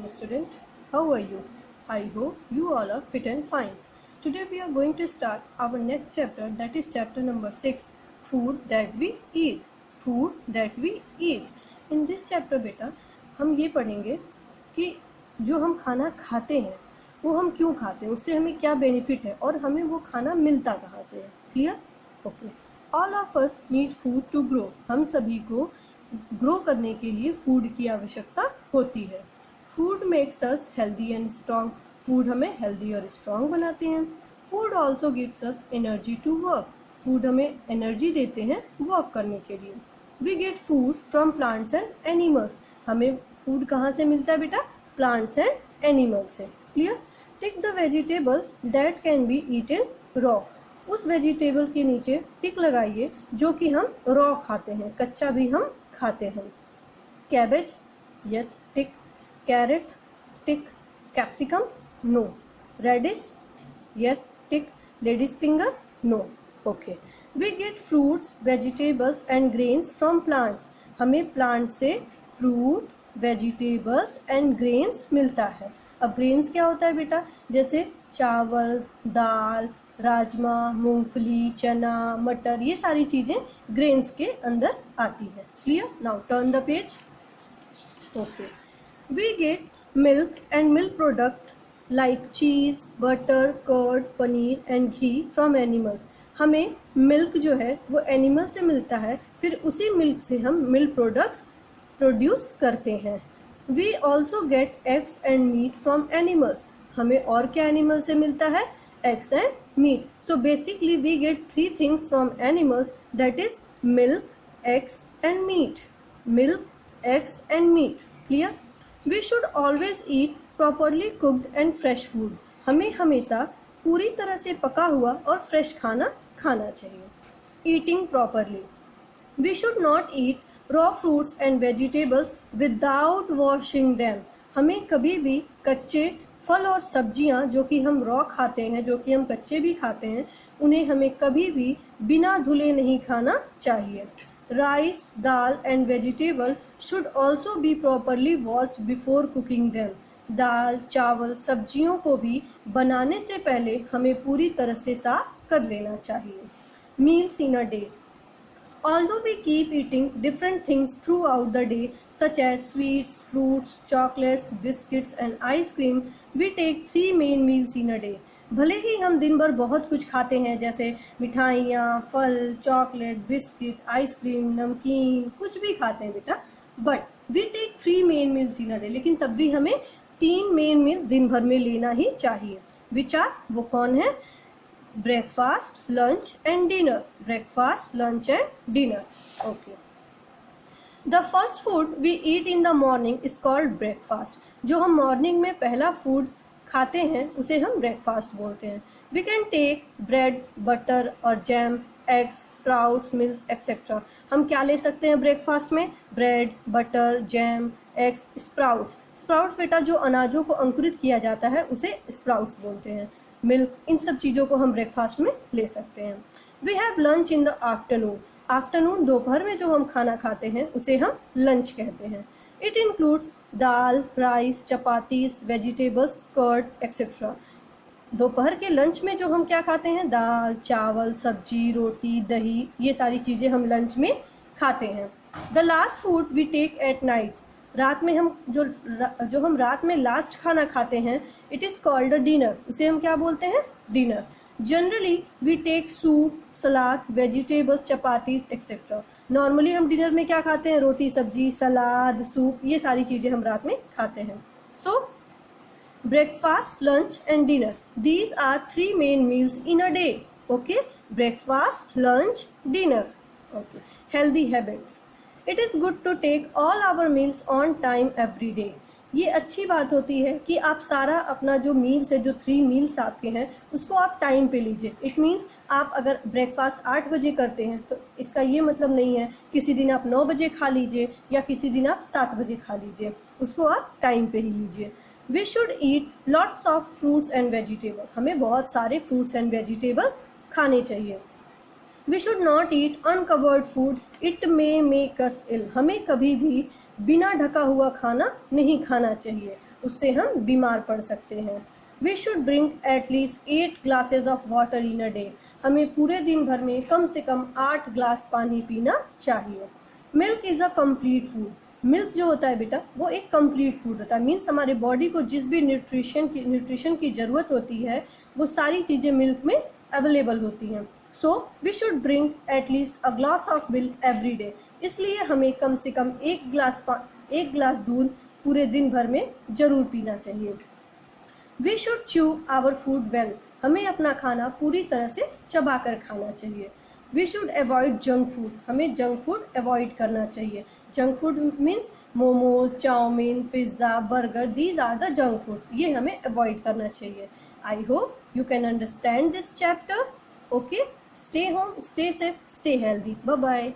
morning, student. How are you? I hope you all are fit and fine. Today we are going to start our next chapter, that is chapter number 6, Food that we eat. Food that we eat. In this chapter बेटा हम ये पढ़ेंगे कि जो हम खाना खाते हैं वो हम क्यों खाते हैं, उससे हमें क्या बेनिफिट है और हमें वो खाना मिलता कहाँ से है. Clear? Okay. All of us need food to grow. हम सभी को ग्रो करने के लिए फूड की आवश्यकता होती है. Food makes us healthy and strong. Food हमें हेल्दी और स्ट्रॉन्ग बनाते हैं. Food also gives us energy to work. Food हमें एनर्जी देते हैं वर्क करने के लिए. We get food from plants and animals. हमें फूड कहाँ से मिलता है बेटा? प्लांट्स एंड एनिमल से. Clear? Tick the vegetable that can be eaten raw. उस वेजिटेबल के नीचे टिक लगाइए जो कि हम रॉ खाते हैं, कच्चा भी हम खाते हैं. Cabbage, yes tick. Carrot, tick. Capsicum, no. Radish, yes tick. Ladies finger, no. Okay. We get fruits, vegetables and grains from plants. हमें प्लांट से फ्रूट, वेजिटेबल्स एंड ग्रेन्स मिलता है. अब ग्रेन्स क्या होता है बेटा? जैसे चावल, दाल, राजमा, मूंगफली, चना, मटर, ये सारी चीज़ें ग्रेन्स के अंदर आती है. Clear? Now turn the page. Okay. We get milk and milk product like cheese, butter, curd, paneer and ghee from animals. हमें मिल्क जो है वो एनिमल से मिलता है, फिर उसी मिल्क से हम मिल्क प्रोडक्ट्स प्रोड्यूस करते हैं. We also get eggs and meat from animals. हमें और क्या एनिमल से मिलता है? eggs and meat. So basically we get 3 things from animals, that is milk, eggs and meat. Milk, eggs and meat. Clear? We should always eat properly cooked and fresh food. हमें हमेशा पूरी तरह से पका हुआ और फ्रेश खाना खाना चाहिए. Eating properly. We should not eat raw fruits and vegetables without washing them. हमें कभी भी कच्चे फल और सब्जियां जो कि हम रॉ खाते हैं, जो कि हम कच्चे भी खाते हैं, उन्हें हमें कभी भी बिना धुले नहीं खाना चाहिए. Rice, dal and vegetable should also be properly washed before cooking them. दाल, चावल, सब्जियों को भी बनाने से पहले हमें पूरी तरह से साफ कर लेना चाहिए. Meals in a day. Although we keep eating different things throughout the day, such as sweets, fruits, chocolates, biscuits and ice cream, we take 3 main meals in a day. भले ही हम दिन भर बहुत कुछ खाते हैं, जैसे मिठाइयाँ, फल, चॉकलेट, बिस्किट, आइसक्रीम, नमकीन, कुछ भी खाते हैं बेटा, but we take 3 main meals in a day. लेकिन तब भी हमें 3 मेन मील्स दिन भर में लेना ही चाहिए. Which are? वो कौन है? Breakfast, lunch and dinner. Breakfast, lunch and dinner. Okay. The first food we eat in the morning is called breakfast. जो हम मॉर्निंग में पहला फूड खाते हैं उसे हम ब्रेकफास्ट बोलते हैं. We can take bread, butter और jam, eggs, sprouts, milk etcetera. हम क्या ले सकते हैं ब्रेकफास्ट में? Bread, butter, jam, eggs, sprouts. Sprouts बेटा जो अनाजों को अंकुरित किया जाता है उसे स्प्राउट्स बोलते हैं. मिल्क, इन सब चीज़ों को हम ब्रेकफास्ट में ले सकते हैं. We have lunch in the afternoon. Afternoon, दोपहर में जो हम खाना खाते हैं उसे हम लंच कहते हैं. It includes dal, rice, chapatis, vegetables, curd etcetera. दोपहर के लंच में जो हम क्या खाते हैं? दाल, चावल, सब्जी, रोटी, दही, ये सारी चीज़ें हम लंच में खाते हैं. The last food we take at night. रात में हम जो हम रात में लास्ट खाना खाते हैं, it is called a dinner. उसे हम क्या बोलते हैं? Dinner. Generally we take soup, salad, vegetables, chapatis etcetera. Normally हम डिनर में क्या खाते हैं? रोटी, सब्जी, सलाद, सूप, ये सारी चीज़ें हम रात में खाते हैं. So breakfast, lunch and dinner, these are 3 main meals in a day. Okay. Breakfast, lunch, dinner. Okay. Healthy habits. It is good to take all our meals on time every day. ये अच्छी बात होती है कि आप सारा अपना जो मील्स है, जो 3 मील्स आपके हैं, उसको आप टाइम पे लीजिए. इट मीन्स आप अगर ब्रेकफास्ट 8 बजे करते हैं तो इसका ये मतलब नहीं है किसी दिन आप 9 बजे खा लीजिए या किसी दिन आप 7 बजे खा लीजिए. उसको आप टाइम पे ही लीजिए. We should eat lots of fruits and vegetable. हमें बहुत सारे फ्रूट्स एंड वेजिटेबल खाने चाहिए. We should not eat uncovered food, it may make us ill. हमें कभी भी बिना ढका हुआ खाना नहीं खाना चाहिए. उससे हम बीमार पड़ सकते हैं। We should drink at least 8 glasses of water in a day. हमें पूरे दिन भर में कम से कम 8 ग्लास पानी पीना चाहिए। Milk is a complete food. Milk जो होता है बेटा वो एक कंप्लीट फूड होता है, मीन्स हमारे बॉडी को जिस भी न्यूट्रिशन की ज़रूरत होती है वो सारी चीज़ें मिल्क में अवेलेबल होती हैं। So we should drink at least a glass of milk every day. इसलिए हमें कम से कम एक ग्लास दूध पूरे दिन भर में ज़रूर पीना चाहिए। We should chew our food well. हमें अपना खाना पूरी तरह से चबा कर खाना चाहिए। We should avoid junk food. हमें जंक फूड अवॉइड करना चाहिए। Junk food means momos, chow mein, pizza, burger, these are the junk foods. ये हमें अवॉइड करना चाहिए। I hope you can understand this chapter. Okay, stay home, stay safe, stay healthy. Bye bye.